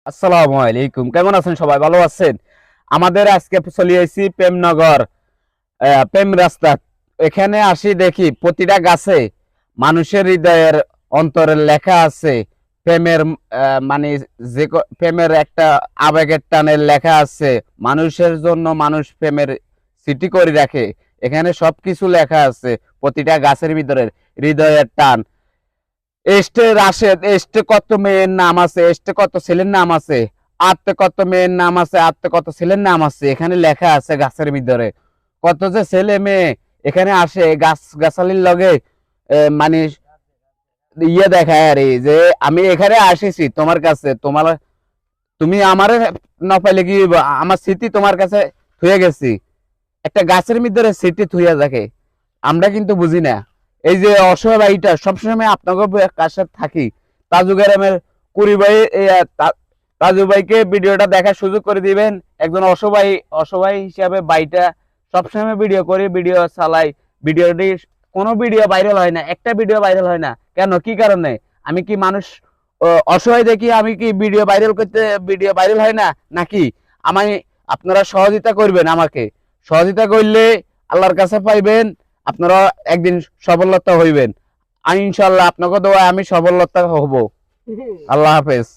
আসসালামু আলাইকুম, কেমন আছেন সবাই? ভালো আছেন? আমাদের আজকে চলে এসেছি প্রেমনগর, প্রেম রাস্তা। এখানে আসি দেখি প্রতিটা গাছে মানুষের হৃদয়ের অন্তরের লেখা আছে প্রেমের, মানে প্রেমের একটা আবেগের টানের লেখা আছে। মানুষের জন্য মানুষ প্রেমের স্মৃতি করে রাখে। এখানে সবকিছু লেখা আছে প্রতিটা গাছের ভিতরে, হৃদয়ের টান। এস্টে রাশেদ, এস্টে কত মেয়ের নাম আছে, এস্টে কত ছেলের নাম আছে, আত্মে কত মেয়ের নাম আছে, আত্মে কত ছেলের নাম আছে। এখানে লেখা আছে গাছের ভিতরে কত যে ছেলে মেয়ে এখানে আসে গাছ গাছালির লগে, মানে ইয়ে দেখায় আর যে আমি এখানে আসিছি তোমার কাছে, তুমি আমারে না পাইলে কি হইব? আমার স্মৃতি তোমার কাছে থুয়ে গেছি। একটা গাছের ভিতরে স্মৃতি থুইয়া থাকে, আমরা কিন্তু বুঝি না। এই যে অসহায় ভাইটা সবসময় আপনাকে কাছে থাকি। তাজু গ্রামের কুড়ি ভাই, তাজু ভাইকে ভিডিওটা দেখার সুযোগ করে দিবেন। একজন অসহায় অসহায় হিসাবে ভাইটা সবসময় ভিডিও করি, ভিডিও চালাই। ভিডিওটি কোনো ভিডিও ভাইরাল হয় না, একটা ভিডিও ভাইরাল হয় না কেন? কি কারণে? আমি কি মানুষ অসহায় দেখি আমি কি ভিডিও ভাইরাল করতে, ভিডিও ভাইরাল হয় না নাকি? আমি, আপনারা সহযোগিতা করবেন আমাকে। সহযোগিতা করলে আল্লাহর কাছে পাইবেন, আপনারা একদিন সফলতা হইবেন। আমি ইনশাল্লাহ আপনাকে দোয়া আমি সফলতা হব। আল্লাহ হাফেজ।